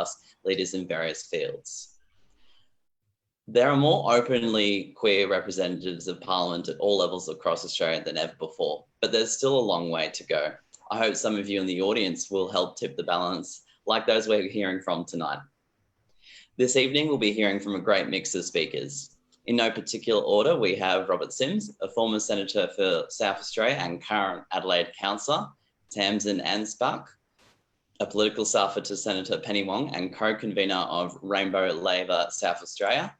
plus leaders in various fields. There are more openly queer representatives of Parliament at all levels across Australia than ever before, but there's still a long way to go. I hope some of you in the audience will help tip the balance, like those we're hearing from tonight. This evening, we'll be hearing from a great mix of speakers. In no particular order, we have Robert Sims, a former Senator for South Australia and current Adelaide Councillor, Tamsin Anspach, a political staffer to Senator Penny Wong and co-convener of Rainbow Labor South Australia.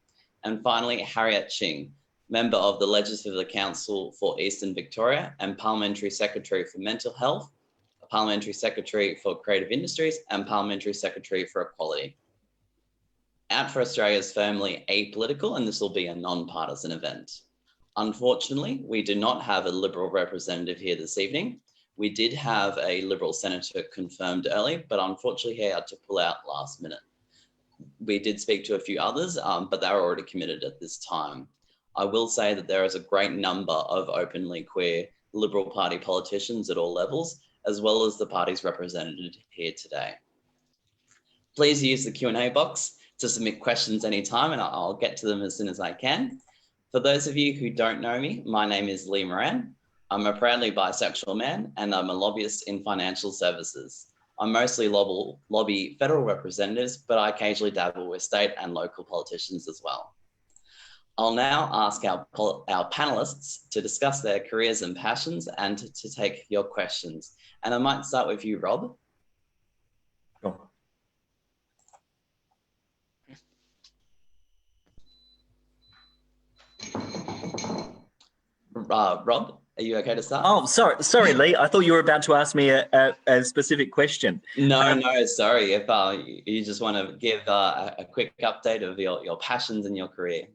And finally, Harriet Shing, member of the Legislative Council for Eastern Victoria and Parliamentary Secretary for Mental Health, Parliamentary Secretary for Creative Industries and Parliamentary Secretary for Equality. Out for Australia is firmly apolitical, and this will be a non-partisan event. Unfortunately, we do not have a Liberal representative here this evening. We did have a Liberal senator confirmed early, but unfortunately he had to pull out last minute. We did speak to a few others, but they were already committed at this time. I will say that there is a great number of openly queer Liberal Party politicians at all levels, as well as the parties represented here today. Please use the Q&A box to submit questions anytime, and I'll get to them as soon as I can. For those of you who don't know me, my name is Lee Moran. I'm a proudly bisexual man, and I'm a lobbyist in financial services. I mostly lobby federal representatives, but I occasionally dabble with state and local politicians as well. I'll now ask our panelists to discuss their careers and passions and to take your questions. And I might start with you, Rob. Sure. Rob, are you okay to start? Oh, sorry, Lee. I thought you were about to ask me a specific question. No, sorry. If you just want to give a quick update of your passions and your career.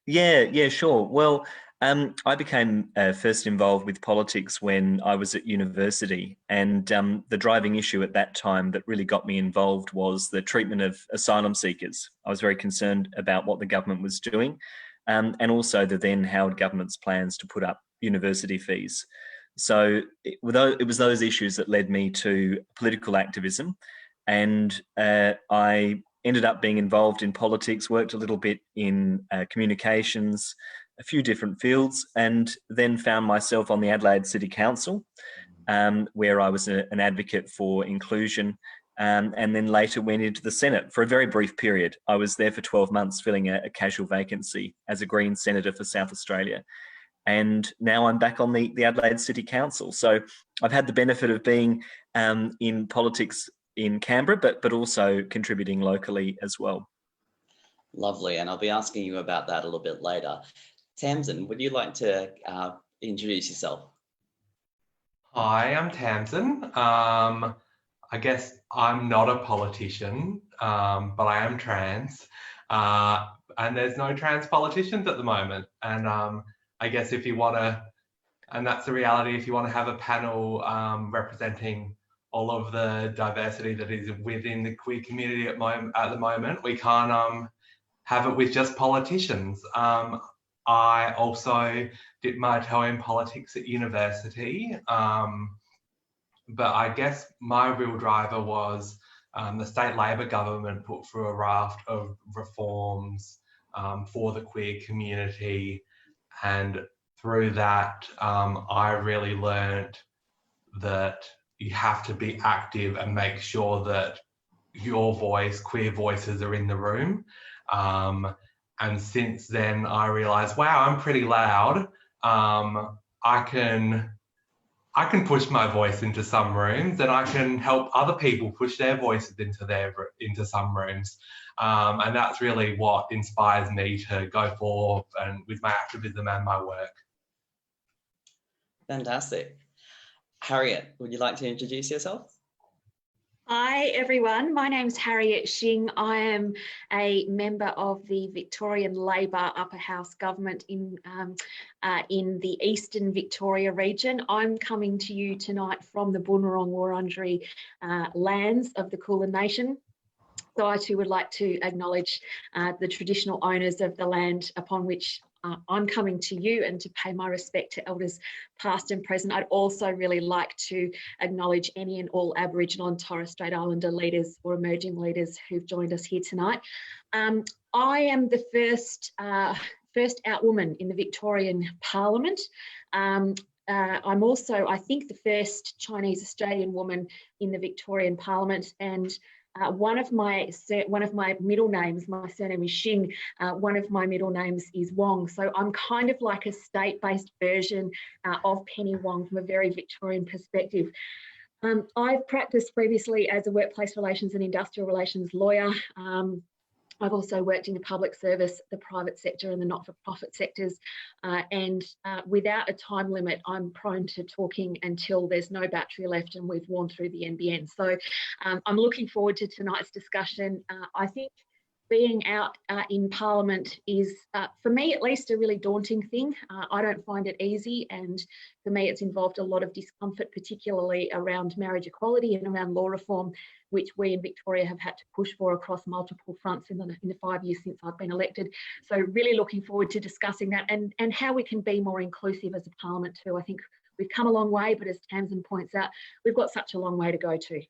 Yeah, sure. Well, I became first involved with politics when I was at university, and the driving issue at that time that really got me involved was the treatment of asylum seekers. I was very concerned about what the government was doing, and also the then Howard government's plans to put up university fees. So it was those issues that led me to political activism, and I ended up being involved in politics, worked a little bit in communications, a few different fields, and then found myself on the Adelaide City Council, where I was an advocate for inclusion, and then later went into the Senate for a very brief period. I was there for 12 months filling a casual vacancy as a Green Senator for South Australia. And now I'm back on the Adelaide City Council. So I've had the benefit of being in politics in Canberra, but also contributing locally as well. Lovely, and I'll be asking you about that a little bit later. Tamsin, would you like to introduce yourself? Hi, I'm Tamsin. I guess I'm not a politician, but I am trans, and there's no trans politicians at the moment. And I guess if you want to, and that's the reality, if you want to have a panel representing all of the diversity that is within the queer community at the moment, we can't have it with just politicians. I also dipped my toe in politics at university, but I guess my real driver was the state Labor government put through a raft of reforms for the queer community. And through that, I really learned that you have to be active and make sure that your voice, queer voices, are in the room. And since then, I realized, wow, I'm pretty loud. I can push my voice into some rooms, and I can help other people push their voices into some rooms. And that's really what inspires me to go forward and with my activism and my work. Fantastic. Harriet, would you like to introduce yourself? Hi everyone, my name's Harriet Shing. I am a member of the Victorian Labor Upper House government in the Eastern Victoria region. I'm coming to you tonight from the Boonwurrung Wurundjeri lands of the Kulin Nation. So I too would like to acknowledge the traditional owners of the land upon which I'm coming to you and to pay my respect to elders past and present. I'd also really like to acknowledge any and all Aboriginal and Torres Strait Islander leaders or emerging leaders who've joined us here tonight. I am the first out woman in the Victorian Parliament. I'm also, I think, the first Chinese Australian woman in the Victorian Parliament, and one of my middle names, my surname is Xing, one of my middle names is Wong. So I'm kind of like a state-based version of Penny Wong from a very Victorian perspective. I've practiced previously as a workplace relations and industrial relations lawyer. I've also worked in the public service, the private sector and the not-for-profit sectors. And without a time limit, I'm prone to talking until there's no battery left and we've worn through the NBN. So I'm looking forward to tonight's discussion. I think being out in Parliament is, for me at least, a really daunting thing. I don't find it easy, and for me it's involved a lot of discomfort, particularly around marriage equality and around law reform, which we in Victoria have had to push for across multiple fronts in the 5 years since I've been elected. So really looking forward to discussing that and how we can be more inclusive as a Parliament too. I think we've come a long way, but as Tamsin points out, we've got such a long way to go too.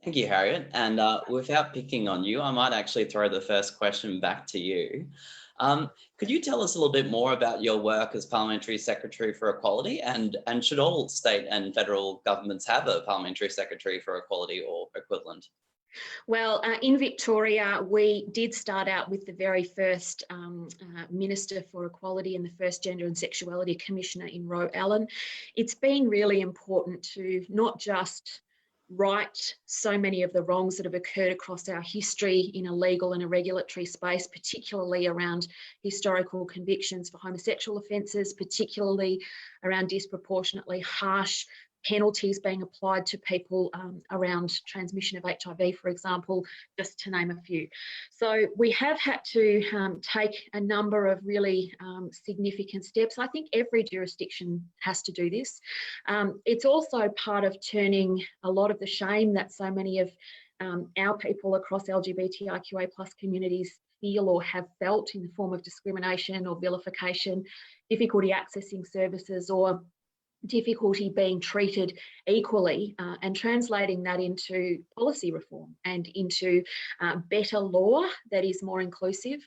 Thank you, Harriet. And without picking on you, I might actually throw the first question back to you. Could you tell us a little bit more about your work as Parliamentary Secretary for Equality, and should all state and federal governments have a Parliamentary Secretary for Equality or equivalent? Well, in Victoria, we did start out with the very first Minister for Equality and the first Gender and Sexuality Commissioner in Ro Allen. It's been really important to not just right so many of the wrongs that have occurred across our history in a legal and a regulatory space, particularly around historical convictions for homosexual offences, particularly around disproportionately harsh penalties being applied to people around transmission of HIV, for example, just to name a few. So we have had to take a number of really significant steps. I think every jurisdiction has to do this. It's also part of turning a lot of the shame that so many of our people across LGBTIQA+ communities feel or have felt in the form of discrimination or vilification, difficulty accessing services, or difficulty being treated equally, and translating that into policy reform and into better law that is more inclusive.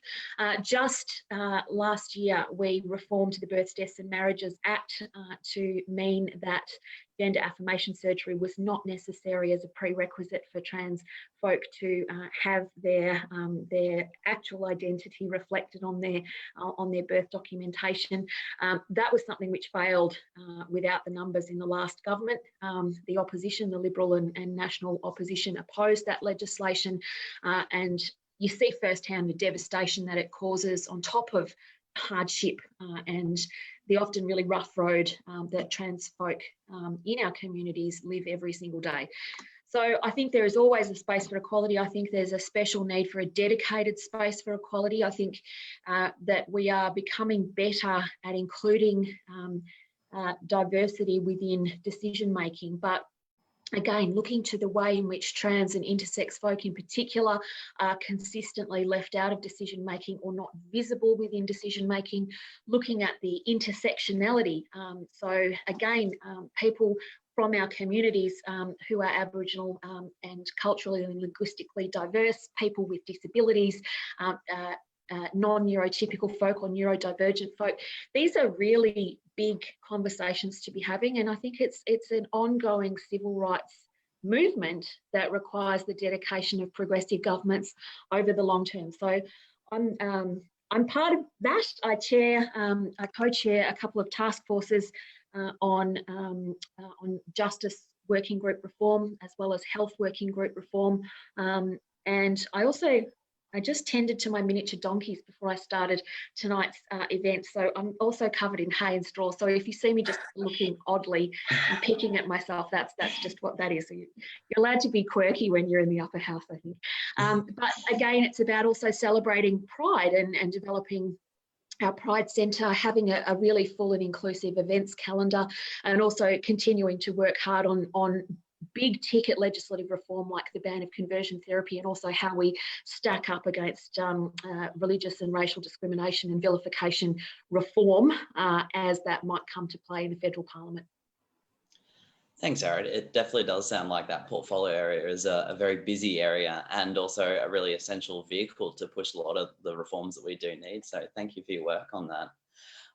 Just last year, we reformed the Births, Deaths and Marriages Act to mean that gender affirmation surgery was not necessary as a prerequisite for trans folk to have their actual identity reflected on their birth documentation. That was something which failed without the numbers in the last government. The opposition, the Liberal and National opposition, opposed that legislation, and you see firsthand the devastation that it causes on top of hardship and the often really rough road that trans folk in our communities live every single day. So I think there is always a space for equality. I think there's a special need for a dedicated space for equality. I think that we are becoming better at including diversity within decision making, but again, looking to the way in which trans and intersex folk in particular are consistently left out of decision making or not visible within decision making, looking at the intersectionality. So again, people from our communities who are Aboriginal and culturally and linguistically diverse, people with disabilities, non-neurotypical folk or neurodivergent folk. These are really big conversations to be having, and I think it's an ongoing civil rights movement that requires the dedication of progressive governments over the long term. So I'm part of that. I co-chair a couple of task forces on justice working group reform as well as health working group reform, and I just tended to my miniature donkeys before I started tonight's event. So I'm also covered in hay and straw. So if you see me just looking oddly and picking at myself, that's just what that is. So you're allowed to be quirky when you're in the upper house, I think. But again, it's about also celebrating pride and developing our Pride Centre, having a really full and inclusive events calendar, and also continuing to work hard on big ticket legislative reform like the ban of conversion therapy, and also how we stack up against religious and racial discrimination and vilification reform as that might come to play in the federal parliament. Thanks, Aaron. It definitely does sound like that portfolio area is a very busy area and also a really essential vehicle to push a lot of the reforms that we do need. So thank you for your work on that.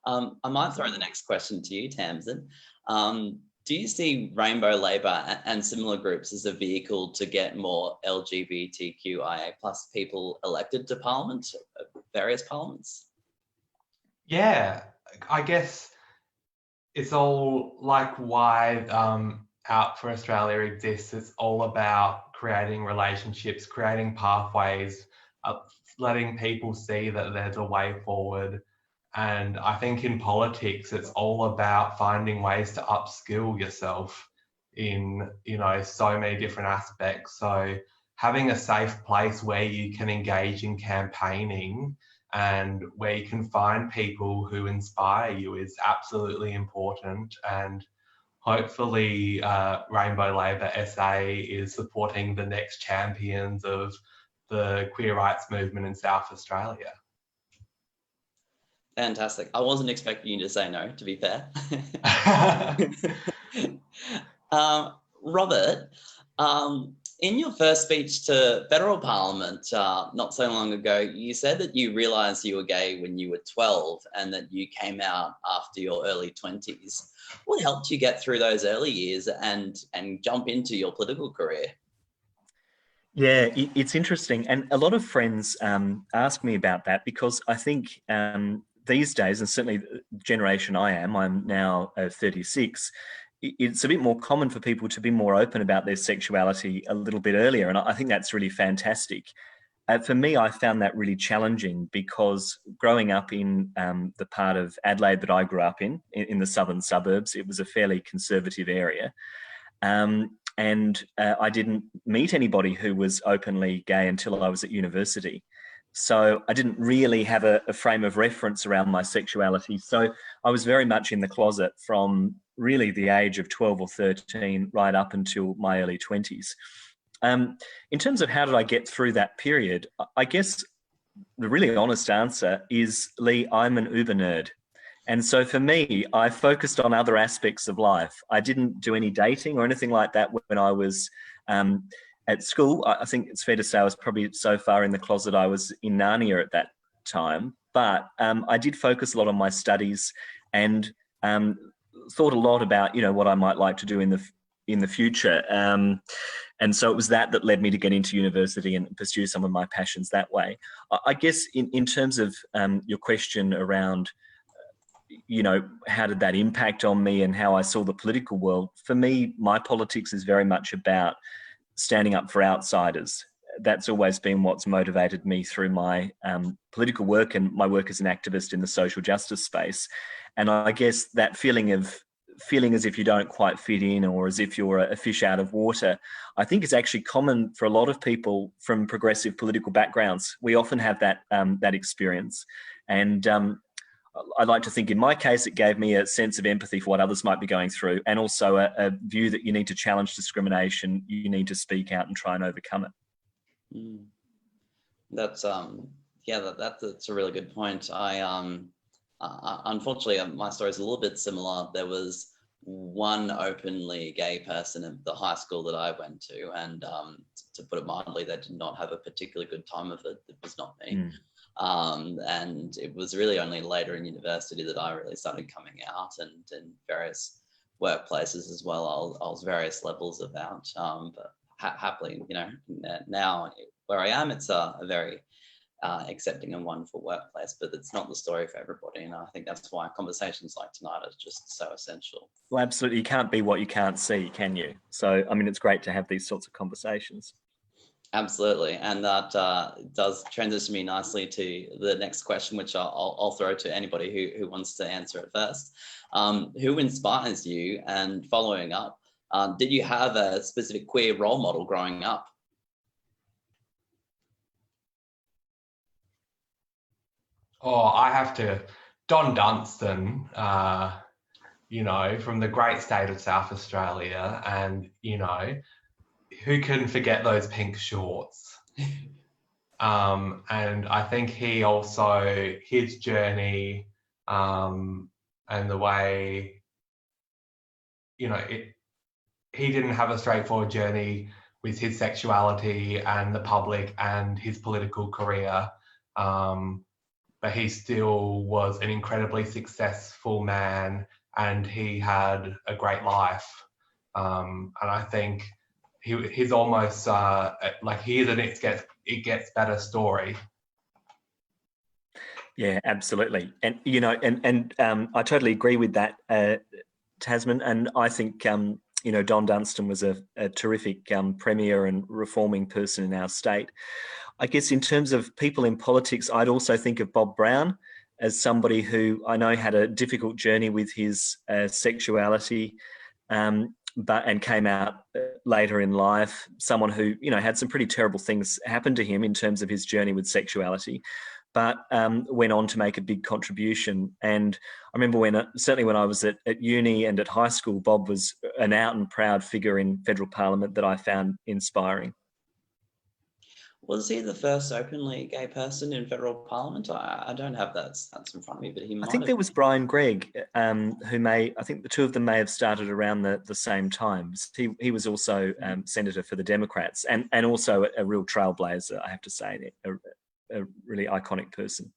I might throw the next question to you, Tamsin. Do you see Rainbow Labor and similar groups as a vehicle to get more LGBTQIA+ people elected to Parliament, various parliaments? Yeah, I guess it's all like why Out for Australia exists. It's all about creating relationships, creating pathways, letting people see that there's a way forward. And I think in politics, it's all about finding ways to upskill yourself in, so many different aspects. So having a safe place where you can engage in campaigning and where you can find people who inspire you is absolutely important. And hopefully Rainbow Labor SA is supporting the next champions of the queer rights movement in South Australia. Fantastic. I wasn't expecting you to say no, to be fair. Robert, in your first speech to federal parliament not so long ago, you said that you realised you were gay when you were 12 and that you came out after your early 20s. What helped you get through those early years and jump into your political career? Yeah, it's interesting. And a lot of friends ask me about that because I think these days, and certainly the generation I'm now 36, it's a bit more common for people to be more open about their sexuality a little bit earlier. And I think that's really fantastic. For me, I found that really challenging because growing up in the part of Adelaide that I grew up in the southern suburbs, it was a fairly conservative area. And I didn't meet anybody who was openly gay until I was at university. So I didn't really have a frame of reference around my sexuality. So I was very much in the closet from really the age of 12 or 13 right up until my early 20s. In terms of how did I get through that period, I guess the really honest answer is, Lee, I'm an Uber nerd. And so for me, I focused on other aspects of life. I didn't do any dating or anything like that when I was at school. I think it's fair to say I was probably so far in the closet I was in Narnia at that time. But I did focus a lot on my studies and thought a lot about, what I might like to do in the future. And so it was that led me to get into university and pursue some of my passions that way. I guess in terms of your question around, how did that impact on me and how I saw the political world? For me, my politics is very much about standing up for outsiders. That's always been what's motivated me through my political work and my work as an activist in the social justice space. And I guess that feeling as if you don't quite fit in or as if you're a fish out of water, I think is actually common for a lot of people from progressive political backgrounds. We often have that experience. And I like to think in my case, it gave me a sense of empathy for what others might be going through, and also a view that you need to challenge discrimination, you need to speak out and try and overcome it. That's that's a really good point. Unfortunately, my story is a little bit similar. There was one openly gay person at the high school that I went to, and to put it mildly, they did not have a particularly good time of it. It was not me. And it was really only later in university that I really started coming out, and in various workplaces as well. I was various levels of out, but happily, now where I am, it's a very accepting and wonderful workplace, but it's not the story for everybody. And I think that's why conversations like tonight are just so essential. Well, absolutely. You can't be what you can't see, can you? So, it's great to have these sorts of conversations. Absolutely. And that does transition me nicely to the next question, which I'll throw to anybody who wants to answer it first. Who inspires you? And following up, did you have a specific queer role model growing up? Oh, I have to. Don Dunstan you know, from the great state of South Australia. And, you know, who can forget those pink shorts? And I think he also, his journey and the way, you know, he didn't have a straightforward journey with his sexuality and the public and his political career. But he still was an incredibly successful man, and he had a great life. And I think he's almost like he is an it gets better story. Yeah, absolutely. And, you know, and I totally agree with that, Tasman. And I think, you know, Don Dunstan was a terrific premier and reforming person in our state. I guess in terms of people in politics, I'd also think of Bob Brown as somebody who I know had a difficult journey with his sexuality, and came out later in life. Someone who, you know, had some pretty terrible things happen to him in terms of his journey with sexuality, but went on to make a big contribution. And I remember certainly when I was at uni and at high school, Bob was an out and proud figure in federal parliament that I found inspiring. Was he the first openly gay person in federal parliament? I don't have that stats in front of me, but he might I think have there was Brian Gregg, I think the two of them may have started around the same times. He was also senator for the Democrats, and also a real trailblazer, I have to say, a really iconic person.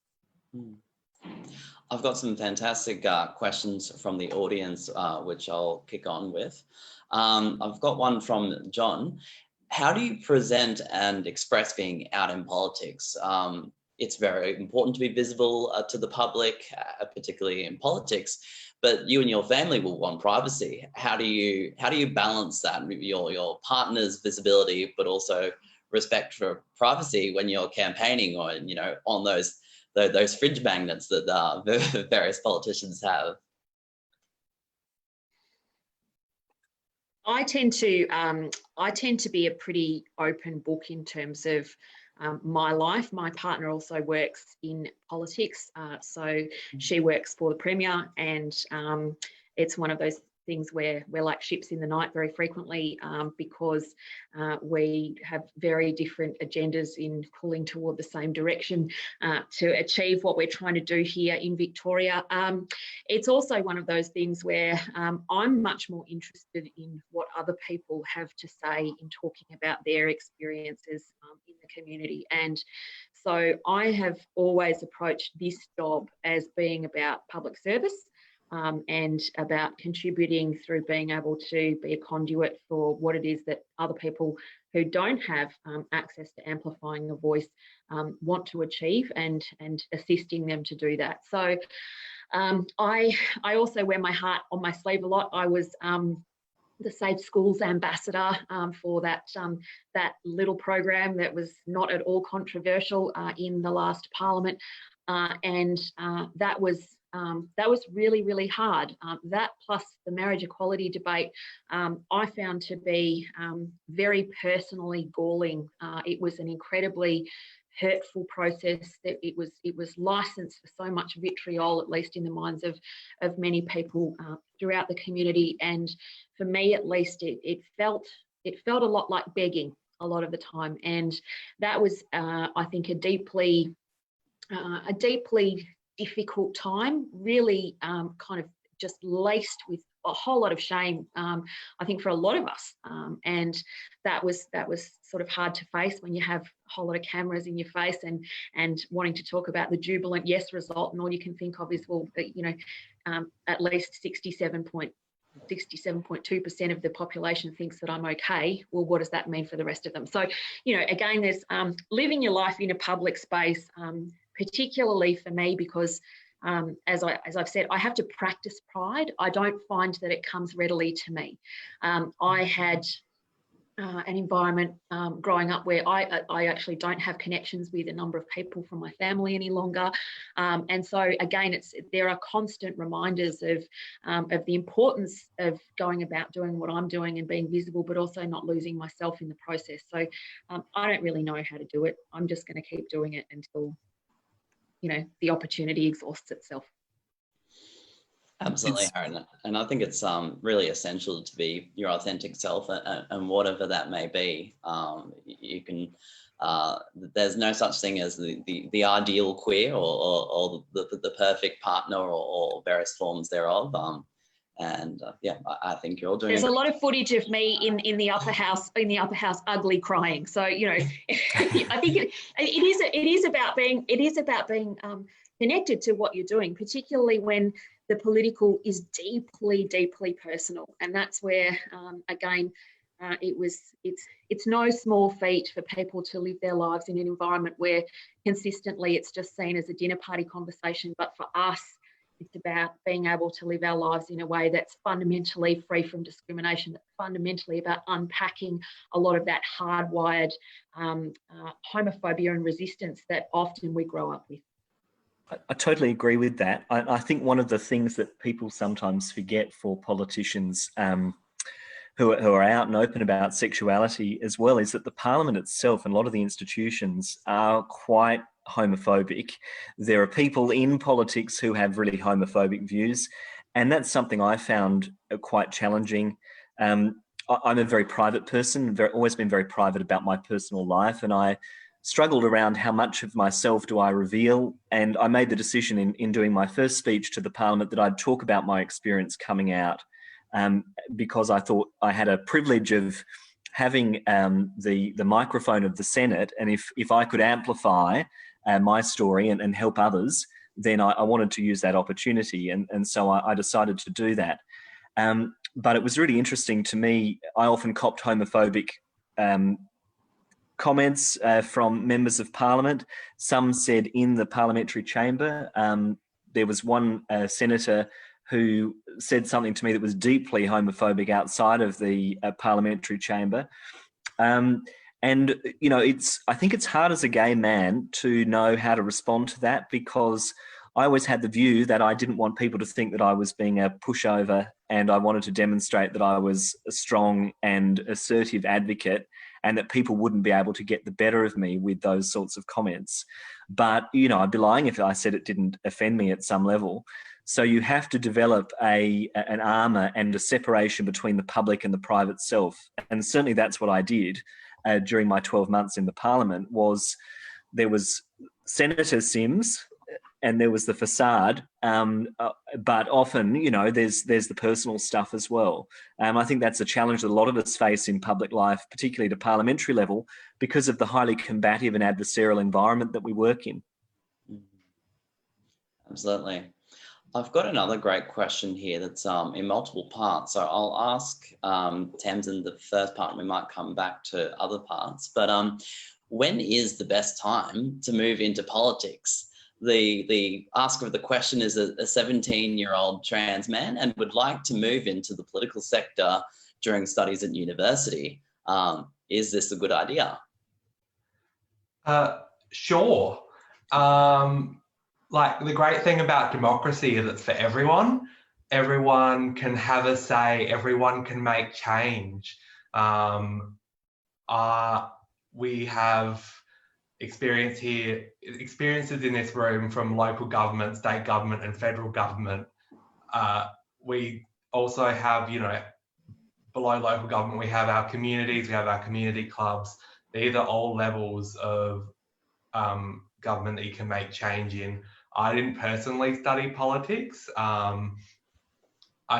I've got some fantastic questions from the audience, which I'll kick on with. I've got one from John. How do you present and express being out in politics? It's very important to be visible to the public, particularly in politics, but you and your family will want privacy. How do you balance that, your partner's visibility, but also respect for privacy when you're campaigning, or, you know, on those fridge magnets that various politicians have? I tend to be a pretty open book in terms of my life. My partner also works in politics, so she works for the Premier, and it's one of those things where we're like ships in the night very frequently, because we have very different agendas in pulling toward the same direction to achieve what we're trying to do here in Victoria. It's also one of those things where I'm much more interested in what other people have to say in talking about their experiences in the community. And so I have always approached this job as being about public service. And about contributing through being able to be a conduit for what it is that other people who don't have access to amplifying a voice want to achieve, and assisting them to do that. So I also wear my heart on my sleeve a lot. I was the Safe Schools ambassador for that little program that was not at all controversial in the last Parliament, and that was really, really hard. That plus the marriage equality debate, I found to be very personally galling. It was an incredibly hurtful process. It was licensed for so much vitriol, at least in the minds of many people throughout the community. And for me, at least, it felt a lot like begging a lot of the time. And that was, I think, a deeply difficult time, really kind of just laced with a whole lot of shame, I think, for a lot of us. And that was sort of hard to face when you have a whole lot of cameras in your face and wanting to talk about the jubilant yes result, and all you can think of is, well, you know, at least 67.2% of the population thinks that I'm okay. Well, what does that mean for the rest of them? So, you know, again, there's living your life in a public space, particularly for me, because as I've said, I have to practice pride. I don't find that it comes readily to me. I had an environment growing up where I actually don't have connections with a number of people from my family any longer, and so again, there are constant reminders of the importance of going about doing what I'm doing and being visible, but also not losing myself in the process. So I don't really know how to do it. I'm just going to keep doing it until, you know, the opportunity exhausts itself. Absolutely, Aaron. And I think it's really essential to be your authentic self, and whatever that may be. You can. There's no such thing as the ideal queer or the perfect partner or various forms thereof. I think you're all doing. There's a lot of footage of me in the upper house ugly crying. So I think it is about being connected to what you're doing, particularly when the political is deeply, deeply personal, and that's where again. It's no small feat for people to live their lives in an environment where consistently it's just seen as a dinner party conversation. But for us, it's about being able to live our lives in a way that's fundamentally free from discrimination, that's fundamentally about unpacking a lot of that hardwired homophobia and resistance that often we grow up with. I totally agree with that. I think one of the things that people sometimes forget for politicians who are out and open about sexuality as well is that the parliament itself and a lot of the institutions are quite homophobic. There are people in politics who have really homophobic views, and that's something I found quite challenging. I'm a very private person, always been very private about my personal life, and I struggled around how much of myself do I reveal, and I made the decision in doing my first speech to the parliament that I'd talk about my experience coming out. Because I thought I had a privilege of having the microphone of the Senate, and if I could amplify my story and help others, then I wanted to use that opportunity, and so I decided to do that. But it was really interesting to me. I often copped homophobic comments from members of Parliament. Some said in the parliamentary chamber. There was one senator who said something to me that was deeply homophobic outside of the parliamentary chamber. And, I think it's hard as a gay man to know how to respond to that, because I always had the view that I didn't want people to think that I was being a pushover, and I wanted to demonstrate that I was a strong and assertive advocate, and that people wouldn't be able to get the better of me with those sorts of comments. But, I'd be lying if I said it didn't offend me at some level. So you have to develop an armour and a separation between the public and the private self. And certainly that's what I did during my 12 months in the parliament. There was Senator Sims and there was the facade, but often, there's the personal stuff as well. I think that's a challenge that a lot of us face in public life, particularly at a parliamentary level, because of the highly combative and adversarial environment that we work in. Absolutely. I've got another great question here that's in multiple parts. So I'll ask Tamsin the first part, and we might come back to other parts. But when is the best time to move into politics? The asker of the question is a 17-year-old trans man and would like to move into the political sector during studies at university. Is this a good idea? Sure. The great thing about democracy is it's for everyone. Everyone can have a say. Everyone can make change. We have experiences in this room from local government, state government, and federal government. We also have, below local government, we have our communities, we have our community clubs. These are all levels of government that you can make change in. I didn't personally study politics. I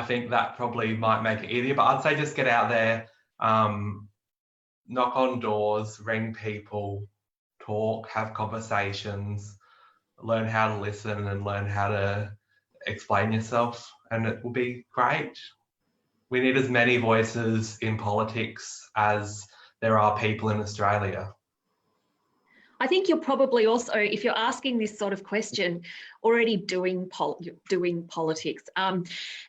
think that probably might make it easier, but I'd say just get out there, knock on doors, ring people, talk, have conversations, learn how to listen and learn how to explain yourself, and it will be great. We need as many voices in politics as there are people in Australia. I think you're probably also, if you're asking this sort of question, already doing politics.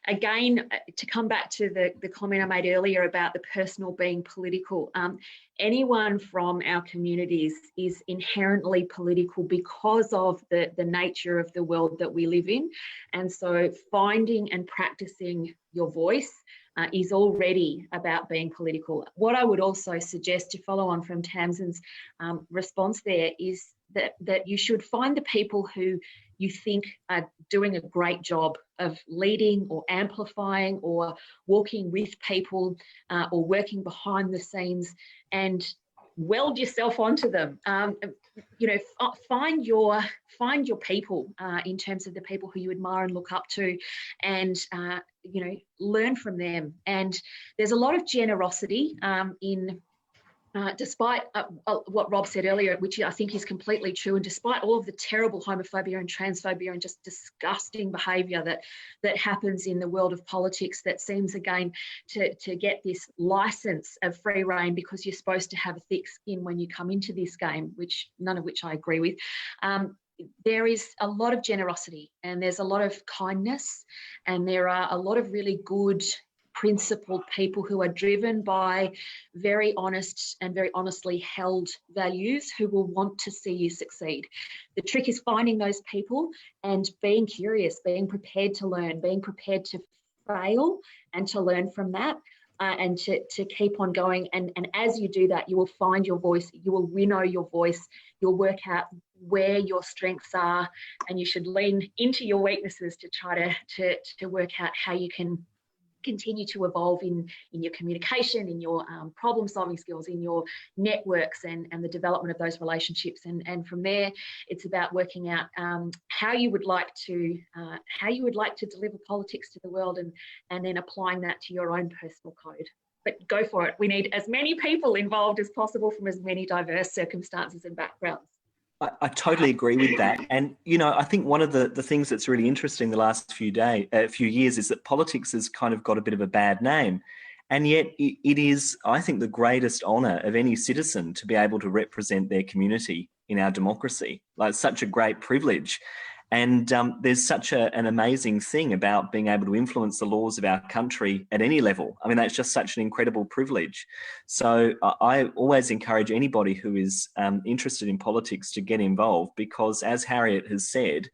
Again, to come back to the comment I made earlier about the personal being political, anyone from our communities is inherently political because of the nature of the world that we live in. And so finding and practicing your voice is already about being political. What I would also suggest, to follow on from Tamsin's response there, is that you should find the people who you think are doing a great job of leading or amplifying or walking with people or working behind the scenes, and weld yourself onto them. You know, find your people in terms of the people who you admire and look up to, and you know, learn from them. And there's a lot of generosity in. Despite what Rob said earlier, which I think is completely true, and despite all of the terrible homophobia and transphobia and just disgusting behaviour that happens in the world of politics, that seems again to get this licence of free rein because you're supposed to have a thick skin when you come into this game, none of which I agree with. There is a lot of generosity, and there's a lot of kindness, and there are a lot of really good, principled people who are driven by very honest and very honestly held values, who will want to see you succeed. The trick is finding those people and being curious, being prepared to learn, being prepared to fail and to learn from that, and to keep on going. And as you do that, you will find your voice, you will winnow your voice, you'll work out where your strengths are, and you should lean into your weaknesses to try to work out how you can continue to evolve in your communication, in your problem solving skills, in your networks, and the development of those relationships. And from there, it's about working out how you would like to deliver politics to the world, and then applying that to your own personal code. But go for it. We need as many people involved as possible from as many diverse circumstances and backgrounds. I totally agree with that. And, you know, I think one of the things that's really interesting the last few years is that politics has kind of got a bit of a bad name. And yet it is, I think, the greatest honour of any citizen to be able to represent their community in our democracy. Like, it's such a great privilege. And there's such an amazing thing about being able to influence the laws of our country at any level. I mean, that's just such an incredible privilege. So I always encourage anybody who is interested in politics to get involved, because, as Harriet has said,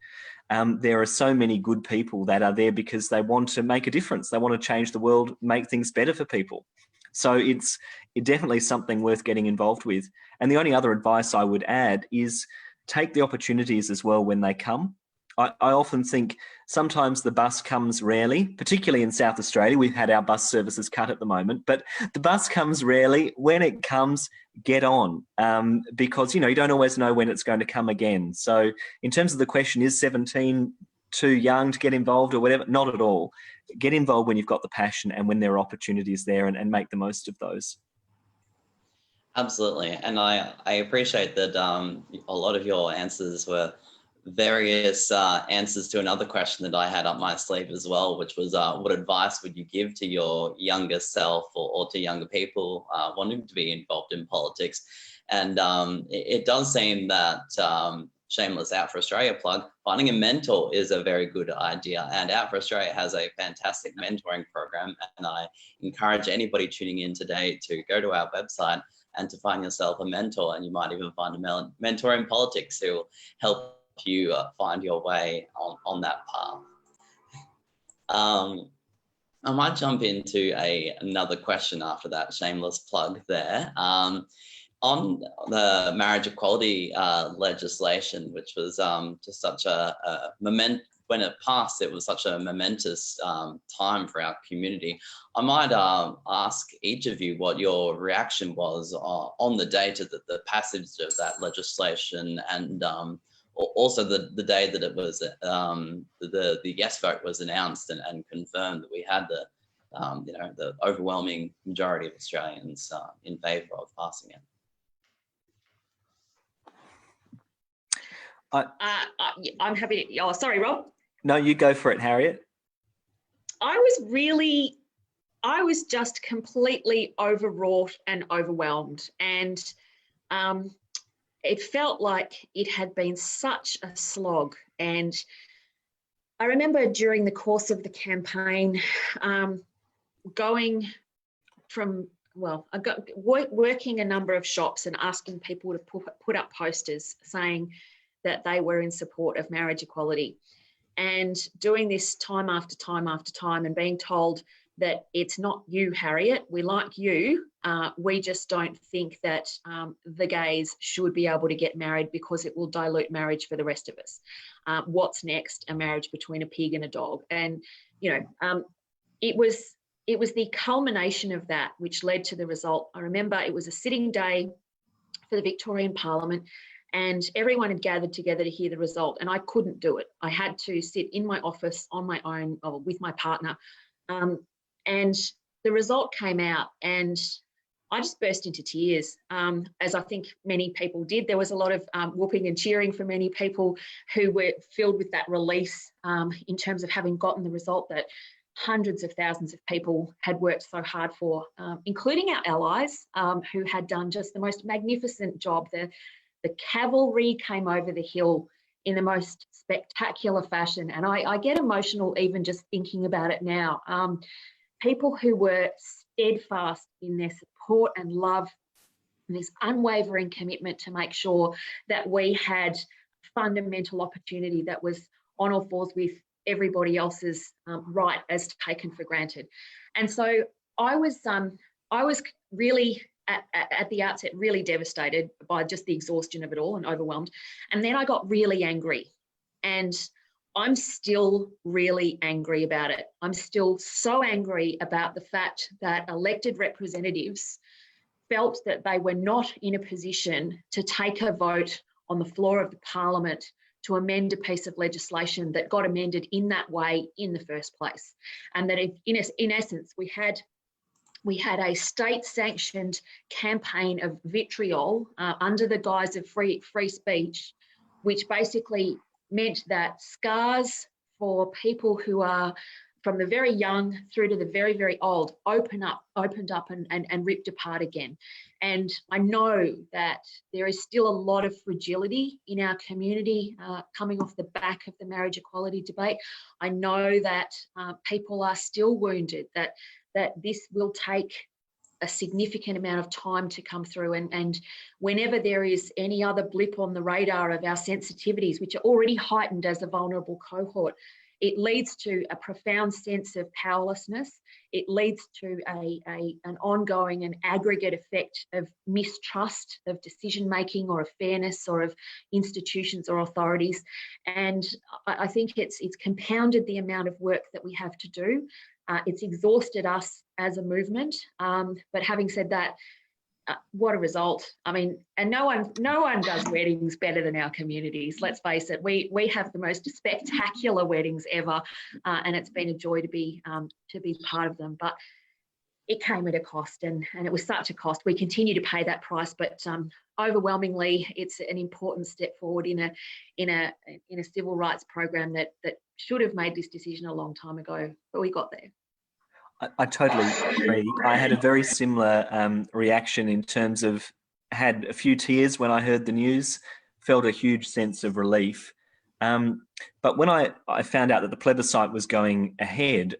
there are so many good people that are there because they want to make a difference. They want to change the world, make things better for people. So it's definitely something worth getting involved with. And the only other advice I would add is take the opportunities as well when they come. I often think sometimes the bus comes rarely, particularly in South Australia. We've had our bus services cut at the moment, but the bus comes rarely. When it comes, get on, because, you know, you don't always know when it's going to come again. So in terms of the question, is 17 too young to get involved or whatever? Not at all. Get involved when you've got the passion and when there are opportunities there, and make the most of those. Absolutely. And I appreciate that a lot of your answers were various answers to another question that I had up my sleeve as well, which was what advice would you give to your younger self or to younger people wanting to be involved in politics? And it does seem that, shameless Out for Australia plug, finding a mentor is a very good idea. And Out for Australia has a fantastic mentoring program. And I encourage anybody tuning in today to go to our website and to find yourself a mentor. And you might even find a mentor in politics who will help you find your way on that path. I might jump into another question after that shameless plug there. On the marriage equality legislation, which was just such a when it passed, it was such a momentous time for our community. I might ask each of you what your reaction was on the day to the passage of that legislation, and also the day that it was the yes vote was announced and confirmed that we had the overwhelming majority of Australians in favour of passing it. I'm happy to. Oh, sorry, Rob. No, you go for it, Harriet. I was just completely overwrought and overwhelmed, and it felt like it had been such a slog. And I remember during the course of the campaign, going from, working a number of shops and asking people to put up posters saying that they were in support of marriage equality, and doing this time after time after time, and being told that it's not you, Harriet. We like you. We just don't think that the gays should be able to get married because it will dilute marriage for the rest of us. What's next? A marriage between a pig and a dog. And, it was the culmination of that which led to the result. I remember it was a sitting day for the Victorian Parliament, and everyone had gathered together to hear the result, and I couldn't do it. I had to sit in my office on my own with my partner, and the result came out, and I just burst into tears, as I think many people did. There was a lot of whooping and cheering for many people who were filled with that release in terms of having gotten the result that hundreds of thousands of people had worked so hard for, including our allies who had done just the most magnificent job. The cavalry came over the hill in the most spectacular fashion. And I get emotional even just thinking about it now. People who were steadfast in their support and love and this unwavering commitment to make sure that we had fundamental opportunity that was on all fours with everybody else's right as taken for granted. And so I was really at the outset really devastated by just the exhaustion of it all and overwhelmed. And then I got really angry, and I'm still really angry about it. I'm still so angry about the fact that elected representatives felt that they were not in a position to take a vote on the floor of the Parliament to amend a piece of legislation that got amended in that way in the first place. And that in essence, we had a state-sanctioned campaign of vitriol under the guise of free speech, which basically meant that scars for people who are from the very young through to the very, very old opened up and ripped apart again. And I know that there is still a lot of fragility in our community coming off the back of the marriage equality debate. I know that people are still wounded, that this will take a significant amount of time to come through. And whenever there is any other blip on the radar of our sensitivities, which are already heightened as a vulnerable cohort, it leads to a profound sense of powerlessness. It leads to an ongoing and aggregate effect of mistrust of decision-making or of fairness or of institutions or authorities. And I think it's compounded the amount of work that we have to do. It's exhausted us as a movement. But having said that, what a result. I mean, and no one does weddings better than our communities. Let's face it, we have the most spectacular weddings ever, and it's been a joy to be part of them. But it came at a cost, and it was such a cost. We continue to pay that price, but overwhelmingly, it's an important step forward in a civil rights program that should have made this decision a long time ago, but we got there. I totally agree. I had a very similar reaction in terms of had a few tears when I heard the news, felt a huge sense of relief. But when I found out that the plebiscite was going ahead,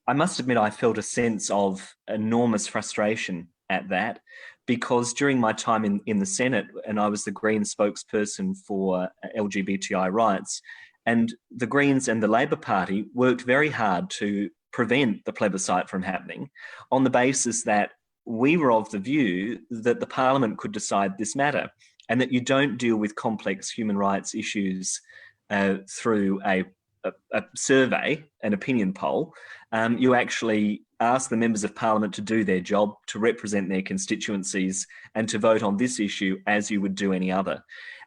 I must admit I felt a sense of enormous frustration at that, because during my time in the Senate, and I was the Greens spokesperson for LGBTI rights, and the Greens and the Labor Party worked very hard to prevent the plebiscite from happening on the basis that we were of the view that the Parliament could decide this matter, and that you don't deal with complex human rights issues through a survey, an opinion poll. You actually ask the members of Parliament to do their job, to represent their constituencies, and to vote on this issue as you would do any other.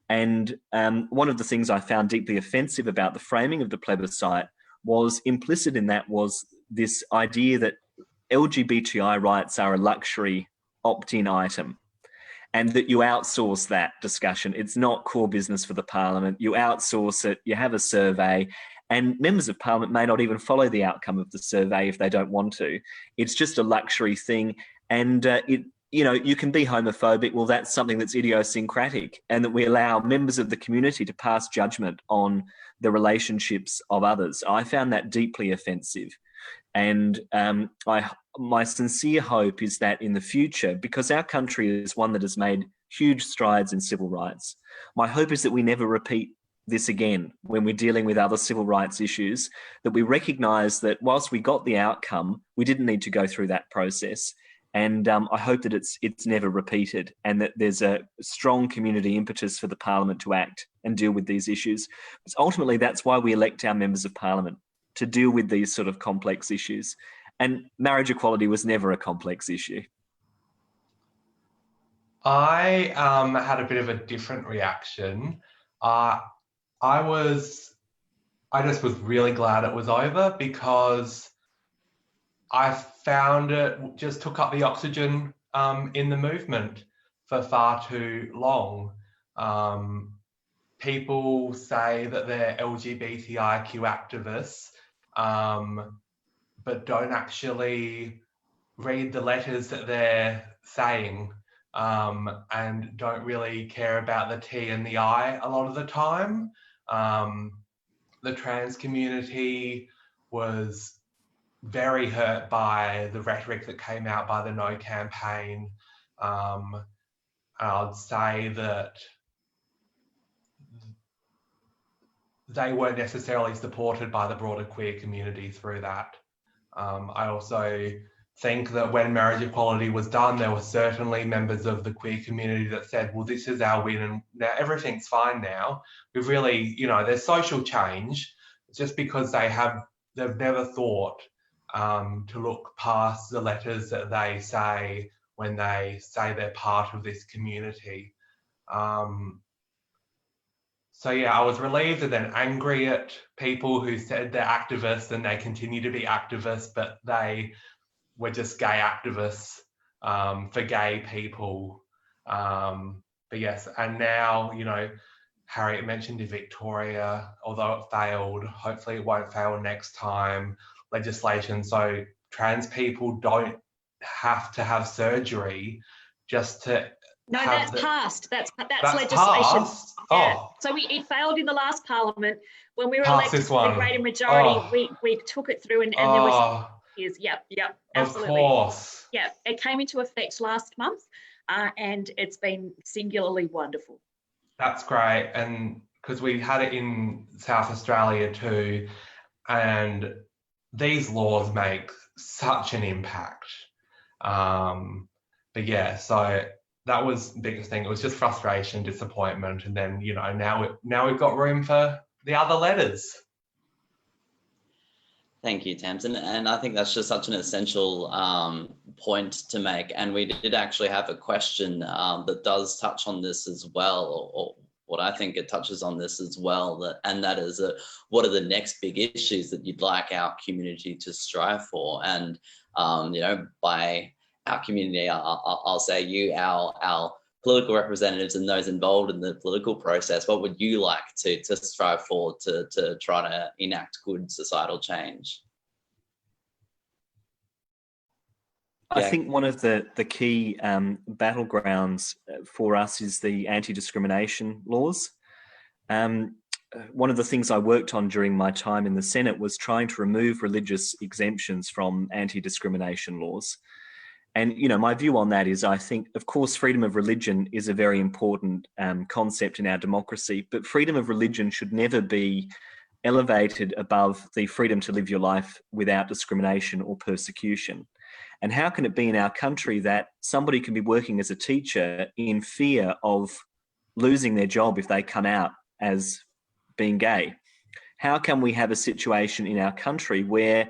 And one of the things I found deeply offensive about the framing of the plebiscite was implicit in that was this idea that LGBTI rights are a luxury opt-in item, and that you outsource that discussion. It's not core business for the Parliament. You outsource it, you have a survey, and members of Parliament may not even follow the outcome of the survey if they don't want to. It's just a luxury thing, and you can be homophobic. Well, that's something that's idiosyncratic, and that we allow members of the community to pass judgment on the relationships of others. I found that deeply offensive. And my sincere hope is that in the future, because our country is one that has made huge strides in civil rights, my hope is that we never repeat this again when we're dealing with other civil rights issues, that we recognise that whilst we got the outcome, we didn't need to go through that process. And I hope that it's never repeated, and that there's a strong community impetus for the Parliament to act and deal with these issues. Because ultimately, that's why we elect our members of Parliament, to deal with these sort of complex issues. And marriage equality was never a complex issue. I had a bit of a different reaction. I just was really glad it was over, because I found it just took up the oxygen in the movement for far too long. People say that they're LGBTIQ activists, but don't actually read the letters that they're saying, and don't really care about the T and the I a lot of the time. The trans community was very hurt by the rhetoric that came out by the No campaign. I'd say that they weren't necessarily supported by the broader queer community through that. I also think that when marriage equality was done, there were certainly members of the queer community that said, well, this is our win and now everything's fine now. We've really, there's social change. Just because they've never thought to look past the letters that they say when they say they're part of this community. So yeah, I was relieved and then angry at people who said they're activists and they continue to be activists, but they were just gay activists for gay people. But yes, and now, Harriet mentioned in Victoria, although it failed, hopefully it won't fail next time, legislation so trans people don't have to have surgery just to passed. That's legislation. Passed? Yeah. Oh. So it failed in the last Parliament. When we were Passed elected with a greater majority, we took it through and there was years. Yep, absolutely. Of course. Yeah, it came into effect last month and it's been singularly wonderful. That's great. And because we had it in South Australia too, and these laws make such an impact. But yeah, so that was the biggest thing. It was just frustration, disappointment, and then now we've got room for the other letters. Thank you, Tamsin. And I think that's just such an essential point to make. And we did actually have a question that does touch on this as well, or what I think it touches on this as well. And that is, what are the next big issues that you'd like our community to strive for? And, by our community, I'll say you, our political representatives and those involved in the political process, what would you like to strive for to try to enact good societal change? I think one of the key battlegrounds for us is the anti-discrimination laws. One of the things I worked on during my time in the Senate was trying to remove religious exemptions from anti-discrimination laws. And, my view on that is I think, of course, freedom of religion is a very important concept in our democracy, but freedom of religion should never be elevated above the freedom to live your life without discrimination or persecution. And how can it be in our country that somebody can be working as a teacher in fear of losing their job if they come out as being gay? How can we have a situation in our country where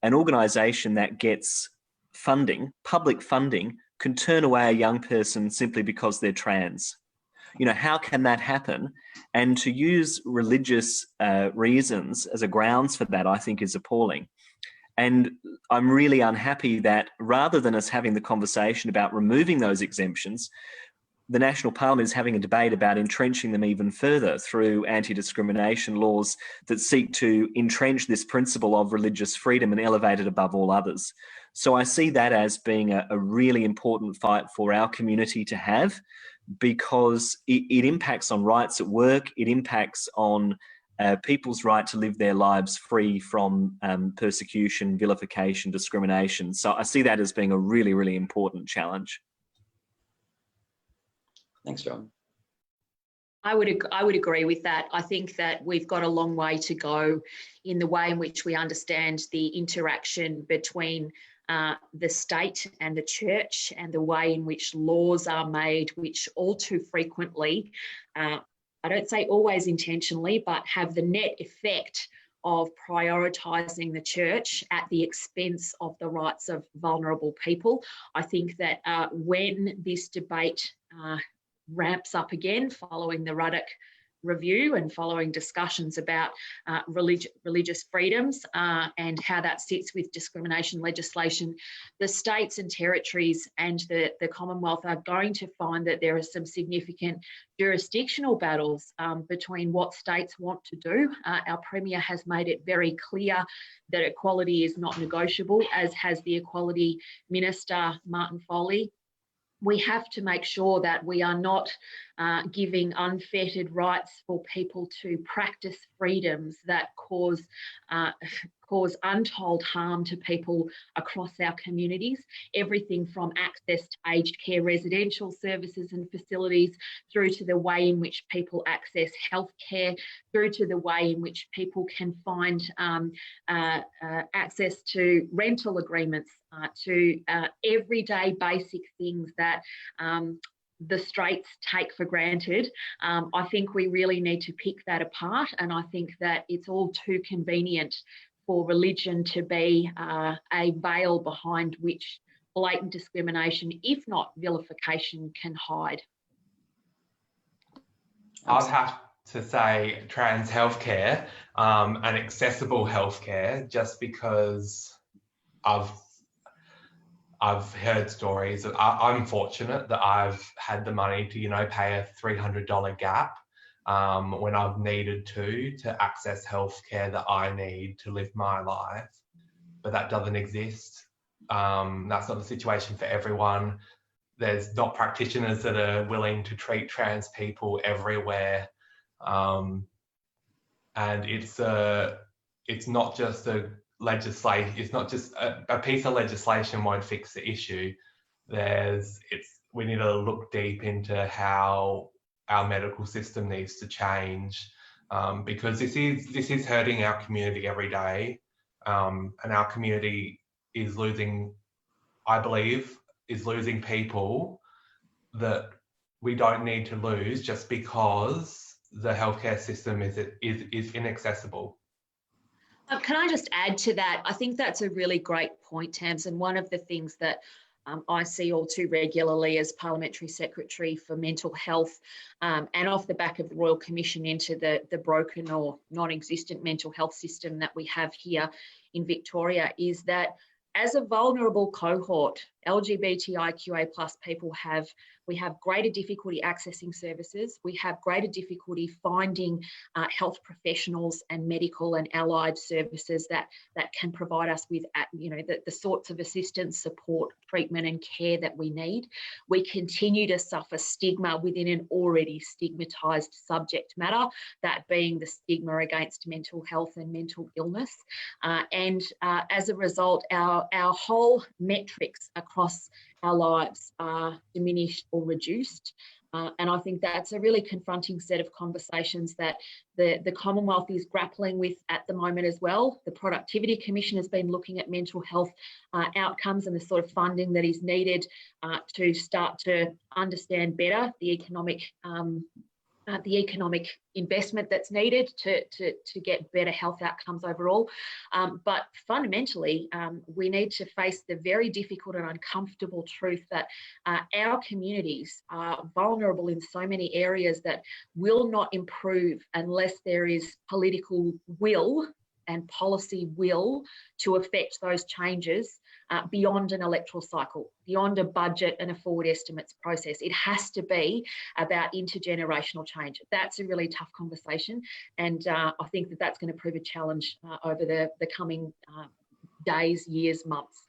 an organisation that gets funding, public funding, can turn away a young person simply because they're trans? How can that happen? And to use religious reasons as a grounds for that, I think is appalling. And I'm really unhappy that rather than us having the conversation about removing those exemptions, the National Parliament is having a debate about entrenching them even further through anti-discrimination laws that seek to entrench this principle of religious freedom and elevate it above all others. So I see that as being a really important fight for our community to have, because it impacts on rights at work, it impacts on people's right to live their lives free from persecution, vilification, discrimination. So I see that as being a really, really important challenge. Thanks, Rob. I would agree with that. I think that we've got a long way to go in the way in which we understand the interaction between the state and the church, and the way in which laws are made, which all too frequently, I don't say always intentionally, but have the net effect of prioritising the church at the expense of the rights of vulnerable people. I think that when this debate ramps up again following the Ruddock review and following discussions about religious freedoms and how that sits with discrimination legislation, the states and territories and the Commonwealth are going to find that there are some significant jurisdictional battles between what states want to do. Our Premier has made it very clear that equality is not negotiable, as has the Equality Minister, Martin Foley. We have to make sure that we are not giving unfettered rights for people to practice freedoms that cause untold harm to people across our communities. Everything from access to aged care residential services and facilities, through to the way in which people access healthcare, through to the way in which people can find access to rental agreements, to everyday basic things that the straights take for granted. I think we really need to pick that apart, and I think that it's all too convenient for religion to be a veil behind which blatant discrimination, if not vilification, can hide. I'd have to say trans healthcare and accessible healthcare, just because I've heard stories. I'm fortunate that I've had the money to, pay a $300 gap when I've needed to access healthcare that I need to live my life. But that doesn't exist. That's not the situation for everyone. There's not practitioners that are willing to treat trans people everywhere. And it's not just it's not just a piece of legislation won't fix the issue. We need to look deep into how our medical system needs to change, because this is hurting our community every day, and our community is losing, I believe, people that we don't need to lose just because the healthcare system is inaccessible. Can I just add to that? I think that's a really great point, Tams, and one of the things that I see all too regularly as Parliamentary Secretary for Mental Health, and off the back of the Royal Commission into the broken or non-existent mental health system that we have here in Victoria, is that as a vulnerable cohort, LGBTIQA+ people we have greater difficulty accessing services. We have greater difficulty finding health professionals and medical and allied services that can provide us with, the sorts of assistance, support, treatment and care that we need. We continue to suffer stigma within an already stigmatised subject matter, that being the stigma against mental health and mental illness. As a result, our whole metrics across our lives are diminished or reduced. And I think that's a really confronting set of conversations that the Commonwealth is grappling with at the moment as well. The Productivity Commission has been looking at mental health outcomes and the sort of funding that is needed to start to understand better the economic investment that's needed to get better health outcomes overall. But fundamentally, we need to face the very difficult and uncomfortable truth that our communities are vulnerable in so many areas that will not improve unless there is political will and policy will to affect those changes beyond an electoral cycle, beyond a budget and a forward estimates process. It has to be about intergenerational change. That's a really tough conversation, and I think that that's going to prove a challenge over the coming days, years, months.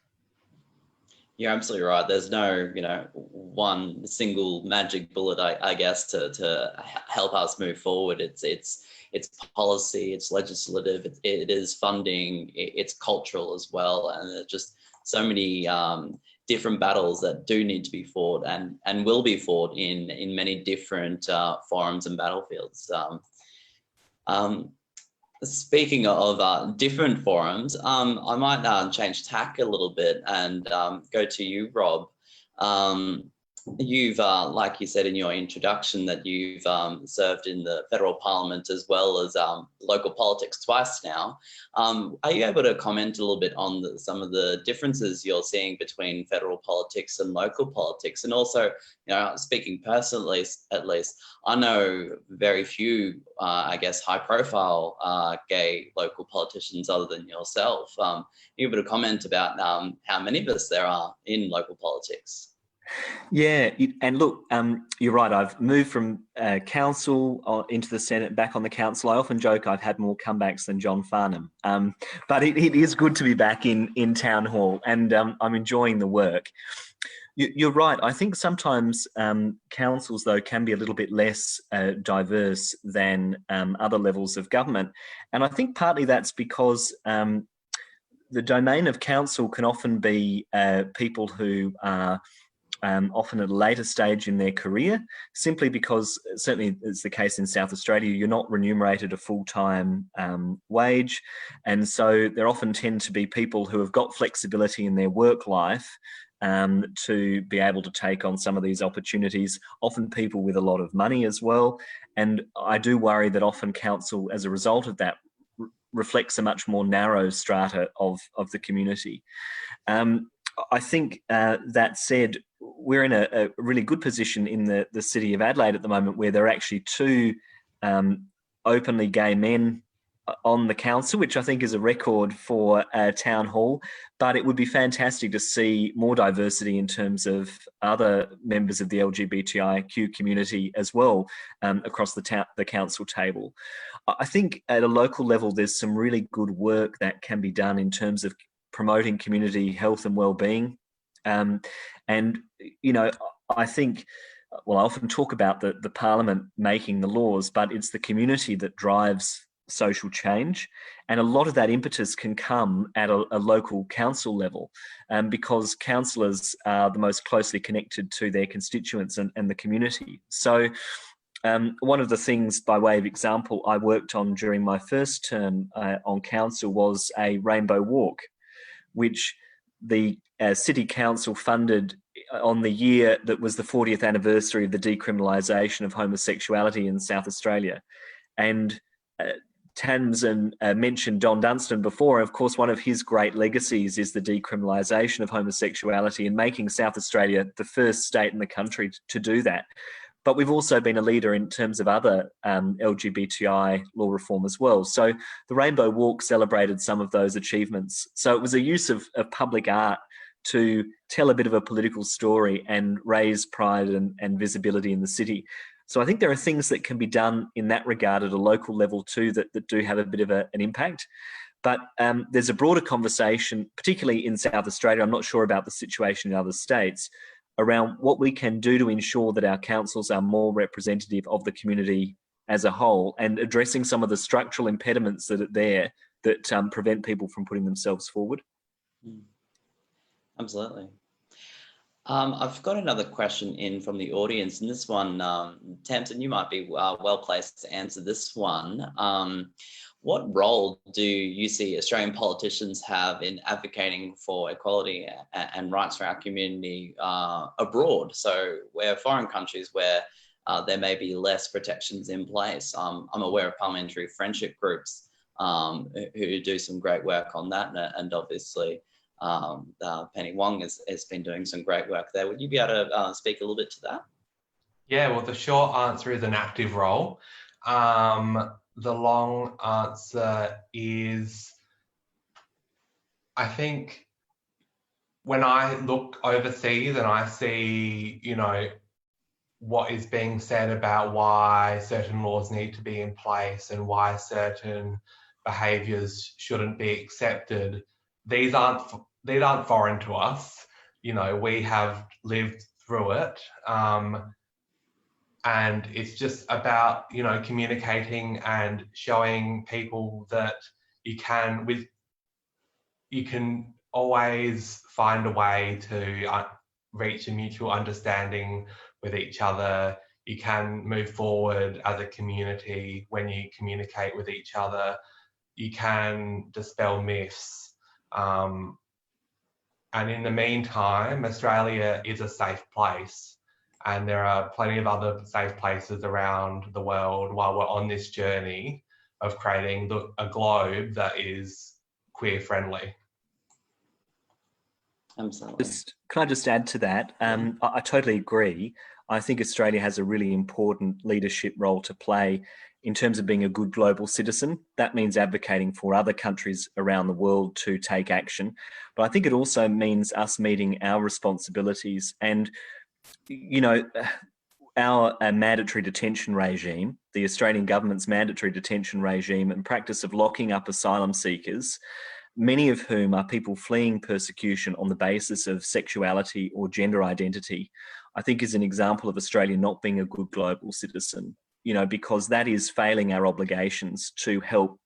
You're absolutely right. There's no, one single magic bullet, I guess, to help us move forward. It's policy, it's legislative, it is funding, it's cultural as well, and there's just so many different battles that do need to be fought and will be fought in many different forums and battlefields. Speaking of different forums, I might change tack a little bit and go to you, Rob. You've, like you said in your introduction, that you've served in the federal parliament as well as local politics twice now. Are you able to comment a little bit on some of the differences you're seeing between federal politics and local politics? And also, speaking personally, at least, I know very few, I guess, high-profile gay local politicians other than yourself. Are you able to comment about how many of us there are in local politics? Yeah, and look, you're right. I've moved from council into the Senate, back on the council. I often joke I've had more comebacks than John Farnham, but it is good to be back in town hall, and I'm enjoying the work. You're right. I think sometimes councils, though, can be a little bit less diverse than other levels of government, and I think partly that's because the domain of council can often be people who are often at a later stage in their career, simply because, certainly it's the case in South Australia, you're not remunerated a full-time wage. And so there often tend to be people who have got flexibility in their work life to be able to take on some of these opportunities, often people with a lot of money as well. And I do worry that often council, as a result of that, reflects a much more narrow strata of the community. I think that said, we're in a really good position in the city of Adelaide at the moment, where there are actually two openly gay men on the council, which I think is a record for town hall. But it would be fantastic to see more diversity in terms of other members of the LGBTIQ community as well across the council table. I think at a local level, there's some really good work that can be done in terms of promoting community health and well-being. And, I think, well, I often talk about the parliament making the laws, but it's the community that drives social change. And a lot of that impetus can come at a local council level, because councillors are the most closely connected to their constituents and the community. So one of the things, by way of example, I worked on during my first term on council was a rainbow walk, which the City Council funded on the year that was the 40th anniversary of the decriminalisation of homosexuality in South Australia. And Tamsin mentioned Don Dunstan before. Of course, one of his great legacies is the decriminalisation of homosexuality and making South Australia the first state in the country to do that. But we've also been a leader in terms of other LGBTI law reform as well. So the Rainbow Walk celebrated some of those achievements. So it was a use of public art to tell a bit of a political story and raise pride and visibility in the city. So I think there are things that can be done in that regard at a local level too that do have a bit of an impact. But there's a broader conversation, particularly in South Australia, I'm not sure about the situation in other states, around what we can do to ensure that our councils are more representative of the community as a whole, and addressing some of the structural impediments that are there that prevent people from putting themselves forward. Absolutely. I've got another question in from the audience, and this one, Tamsin, you might be well placed to answer this one. What role do you see Australian politicians have in advocating for equality and rights for our community abroad? So where foreign countries where there may be less protections in place. I'm aware of parliamentary friendship groups who do some great work on that, and obviously Penny Wong has been doing some great work there. Would you be able to speak a little bit to that? Yeah, well, the short answer is an active role. The long answer is, I think when I look overseas and I see, what is being said about why certain laws need to be in place and why certain behaviours shouldn't be accepted, these aren't foreign to us. We have lived through it. And it's just about, communicating and showing people that you can always find a way to reach a mutual understanding with each other. You can move forward as a community when you communicate with each other. You can dispel myths. And in the meantime, Australia is a safe place. And there are plenty of other safe places around the world while we're on this journey of creating a globe that is queer friendly. Absolutely. Can I just add to that? I totally agree. I think Australia has a really important leadership role to play in terms of being a good global citizen. That means advocating for other countries around the world to take action. But I think it also means us meeting our responsibilities. And, you know, our mandatory detention regime, the Australian government's mandatory detention regime and practice of locking up asylum seekers, many of whom are people fleeing persecution on the basis of sexuality or gender identity, I think is an example of Australia not being a good global citizen, you know, because that is failing our obligations to help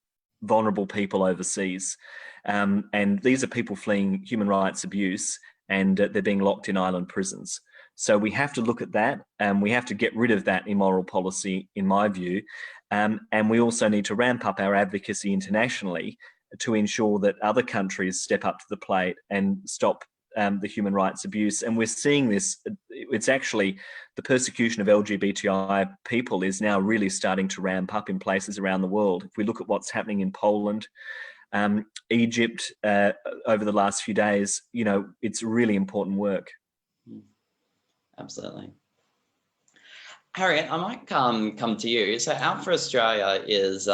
vulnerable people overseas. And these are people fleeing human rights abuse, and they're being locked in island prisons. So we have to look at that, and we have to get rid of that immoral policy, in my view. And we also need to ramp up our advocacy internationally to ensure that other countries step up to the plate and stop the human rights abuse. And we're seeing this, it's actually the persecution of LGBTI people is now really starting to ramp up in places around the world. If we look at what's happening in Poland, Egypt over the last few days, you know, it's really important work. Absolutely. Harriet, I might come to you. So Out for Australia is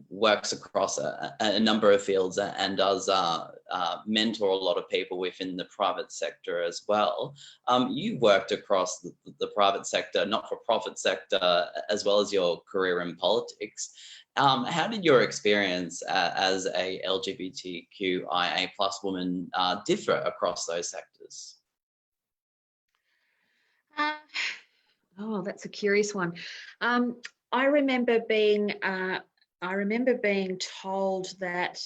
works across a number of fields and does mentor a lot of people within the private sector as well. You worked across the private sector, not-for-profit sector, as well as your career in politics. How did your experience as a LGBTQIA+ woman differ across those sectors? Oh, that's a curious one. I remember being told that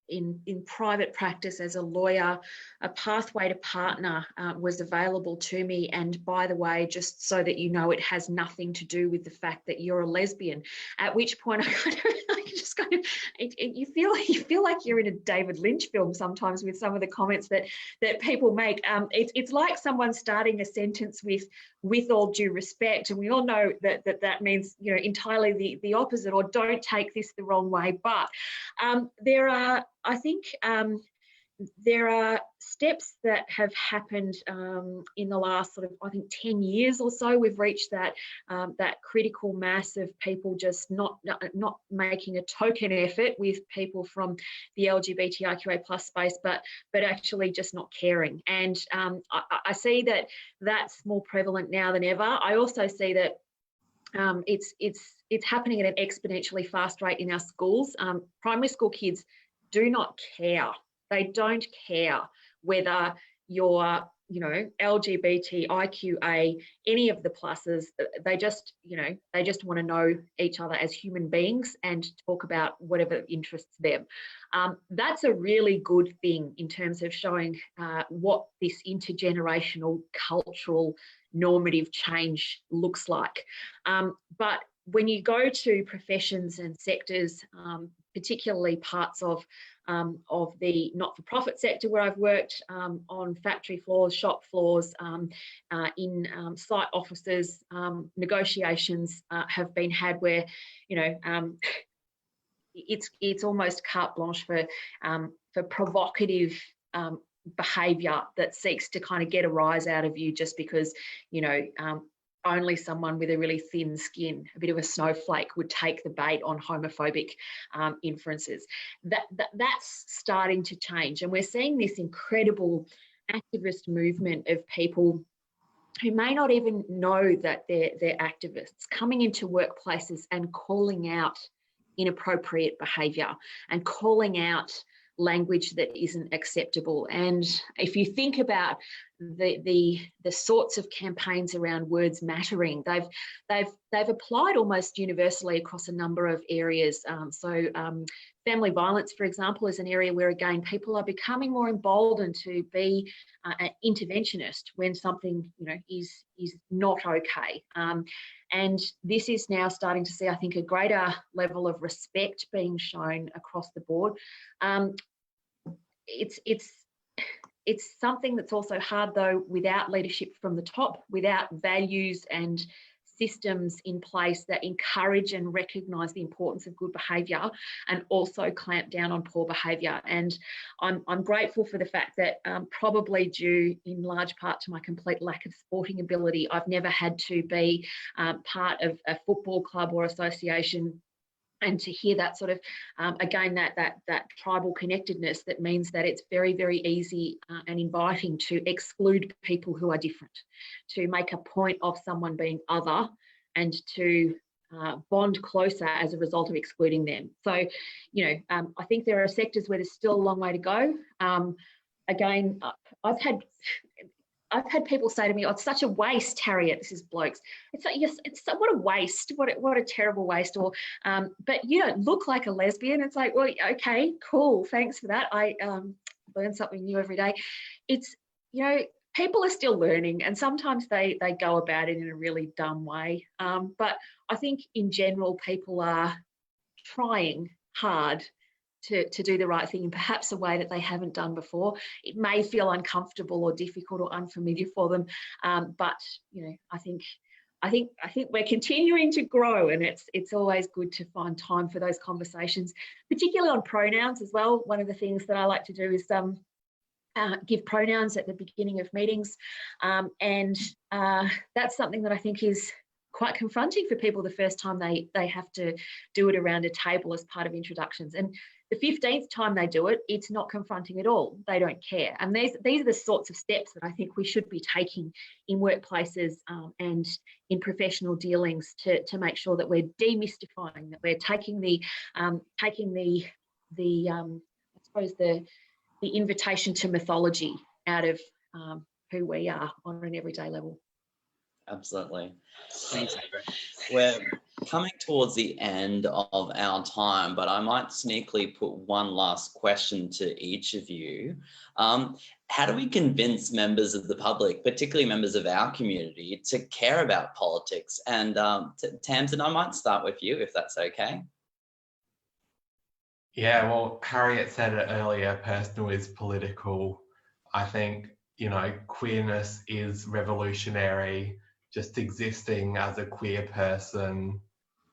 in private practice as a lawyer, a pathway to partner was available to me. And by the way, just so that you know, it has nothing to do with the fact that you're a lesbian. At which point you feel like you're in a David Lynch film sometimes with some of the comments that people make. It's like someone starting a sentence with all due respect, and we all know that means, you know, entirely the opposite, or don't take this the wrong way. But there are steps that have happened in the last sort of, I think, 10 years or so. We've reached that critical mass of people just not making a token effort with people from the LGBTIQA+ space, but actually just not caring. And I see that that's more prevalent now than ever. I also see that it's happening at an exponentially fast rate in our schools. Primary school kids do not care. They don't care whether you're, you know, LGBTIQA, any of the pluses. They just want to know each other as human beings and talk about whatever interests them. That's a really good thing in terms of showing what this intergenerational cultural normative change looks like. But when you go to professions and sectors, particularly parts of the not-for-profit sector where I've worked on factory floors, shop floors, in site offices, negotiations have been had where, you know, it's almost carte blanche for provocative behaviour that seeks to kind of get a rise out of you just because, you know, only someone with a really thin skin, a bit of a snowflake, would take the bait on homophobic inferences. That's starting to change, and we're seeing this incredible activist movement of people who may not even know that they're activists coming into workplaces and calling out inappropriate behaviour and calling out language that isn't acceptable. And if you think about the sorts of campaigns around words mattering. They've applied almost universally across a number of areas. Family violence, for example, is an area where, again, people are becoming more emboldened to be an interventionist when something, is not okay. And this is now starting to see, I think, a greater level of respect being shown across the board. It's something that's also hard, though, without leadership from the top, without values and systems in place that encourage and recognise the importance of good behaviour and also clamp down on poor behaviour. And I'm grateful for the fact that, probably due in large part to my complete lack of sporting ability, I've never had to be part of a football club or association. And to hear that sort of, again, that tribal connectedness, that means that it's very, very easy and inviting to exclude people who are different, to make a point of someone being other, and to bond closer as a result of excluding them. So, I think there are sectors where there's still a long way to go. Again, I've had people say to me, "Oh, it's such a waste, Harriet." This is blokes. It's like, yes, what a waste. What a terrible waste. Or, but you don't look like a lesbian. It's like, well, okay, cool. Thanks for that. I learn something new every day. It's, people are still learning, and sometimes they go about it in a really dumb way. But I think in general, people are trying hard to do the right thing in perhaps a way that they haven't done before. It may feel uncomfortable or difficult or unfamiliar for them, but I think we're continuing to grow, and it's always good to find time for those conversations, particularly on pronouns as well. One of the things that I like to do is give pronouns at the beginning of meetings, and that's something that I think is quite confronting for people the first time they have to do it around a table as part of introductions. And the 15th time they do it, it's not confronting at all. They don't care. And these are the sorts of steps that I think we should be taking in workplaces and in professional dealings to make sure that we're demystifying, that we're taking the invitation to mythology out of who we are on an everyday level. Absolutely. Thanks, Amber. We're coming towards the end of our time, but I might sneakily put one last question to each of you. How do we convince members of the public, particularly members of our community, to care about politics? And Tamsin, I might start with you, if that's okay. Yeah, well, Harriet said it earlier, personal is political. I think, queerness is revolutionary. Just existing as a queer person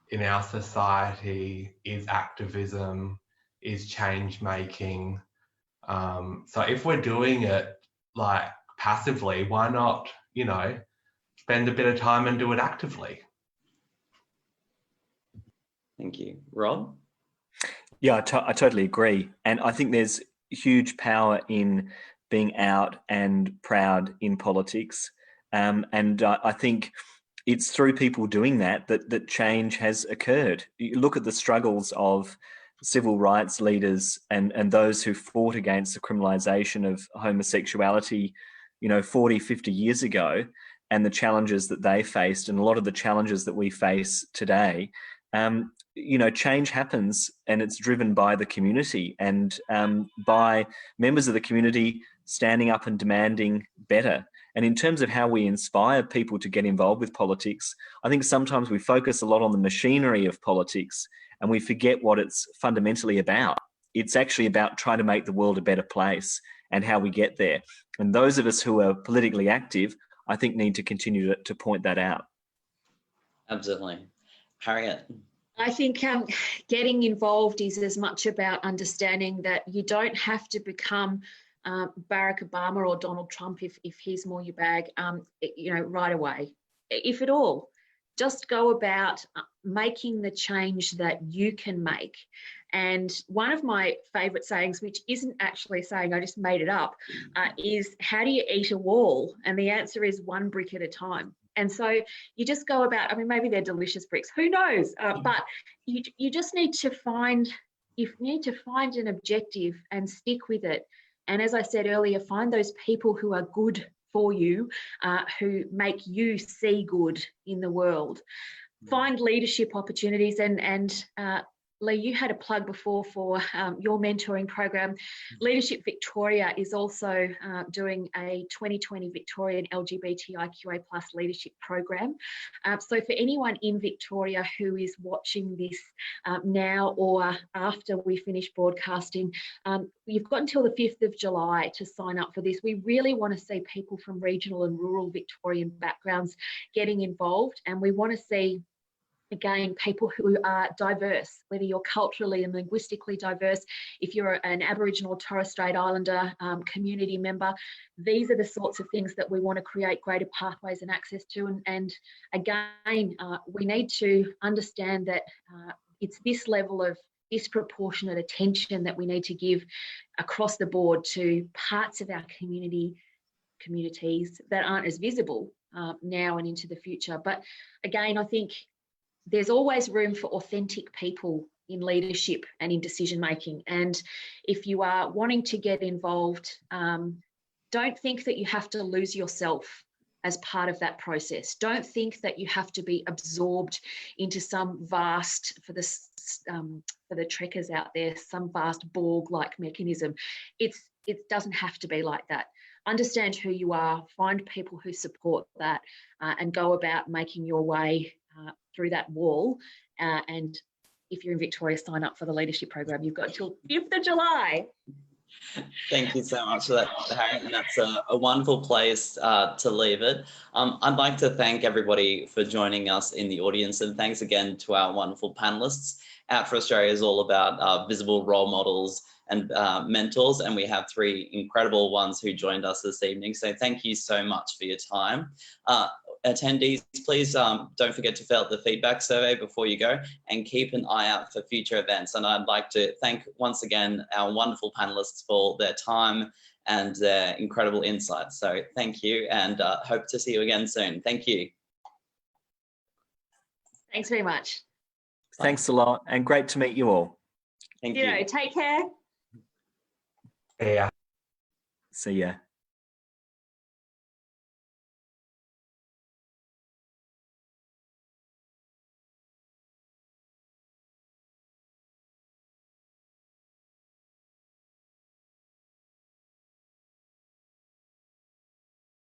in our society is activism, is change making. So if we're doing it like passively, why not, spend a bit of time and do it actively? Thank you. Rob? Yeah, I totally agree. And I think there's huge power in being out and proud in politics. And I think it's through people doing that change has occurred. You look at the struggles of civil rights leaders and those who fought against the criminalisation of homosexuality, 40, 50 years ago, and the challenges that they faced, and a lot of the challenges that we face today. Change happens, and it's driven by the community and by members of the community standing up and demanding better. And in terms of how we inspire people to get involved with politics, I think sometimes we focus a lot on the machinery of politics and we forget what it's fundamentally about. It's actually about trying to make the world a better place and how we get there. And those of us who are politically active, I think, need to continue to point that out. Absolutely. Harriet? I think getting involved is as much about understanding that you don't have to become Barack Obama or Donald Trump if he's more your bag, right away. If at all, just go about making the change that you can make. And one of my favourite sayings, which isn't actually a saying, I just made it up, is, how do you eat a wall? And the answer is one brick at a time. And so you just go about, maybe they're delicious bricks, who knows? But you just need to find an objective and stick with it. And as I said earlier, find those people who are good for you who make you see good in the world. Find leadership opportunities, and Lee, you had a plug before for your mentoring program. Leadership Victoria is also doing a 2020 Victorian LGBTIQA+ leadership program. So for anyone in Victoria who is watching this now or after we finish broadcasting, you've got until the 5th of July to sign up for this. We really want to see people from regional and rural Victorian backgrounds getting involved, and we want to see, again, people who are diverse, whether you're culturally and linguistically diverse, if you're an Aboriginal or Torres Strait Islander community member. These are the sorts of things that we want to create greater pathways and access to. And again, we need to understand that it's this level of disproportionate attention that we need to give across the board to parts of our communities that aren't as visible now and into the future. But again, I think there's always room for authentic people in leadership and in decision making. And if you are wanting to get involved, don't think that you have to lose yourself as part of that process. Don't think that you have to be absorbed into some vast, for the trekkers out there, some vast Borg-like mechanism. It doesn't have to be like that. Understand who you are, find people who support that, and go about making your way through that wall. And if you're in Victoria, sign up for the leadership program. You've got until 5th of July. Thank you so much for that, Harriet, and that's a wonderful place to leave it. I'd like to thank everybody for joining us in the audience, and thanks again to our wonderful panellists. Out for Australia is all about visible role models and mentors, and we have 3 incredible ones who joined us this evening. So thank you so much for your time. Attendees, please don't forget to fill out the feedback survey before you go, and keep an eye out for future events. And I'd like to thank once again our wonderful panelists for their time and their incredible insights. So thank you, and hope to see you again soon. Thank you. Thanks very much. Thanks a lot, and great to meet you all. Thank you. Take care. Yeah. See ya.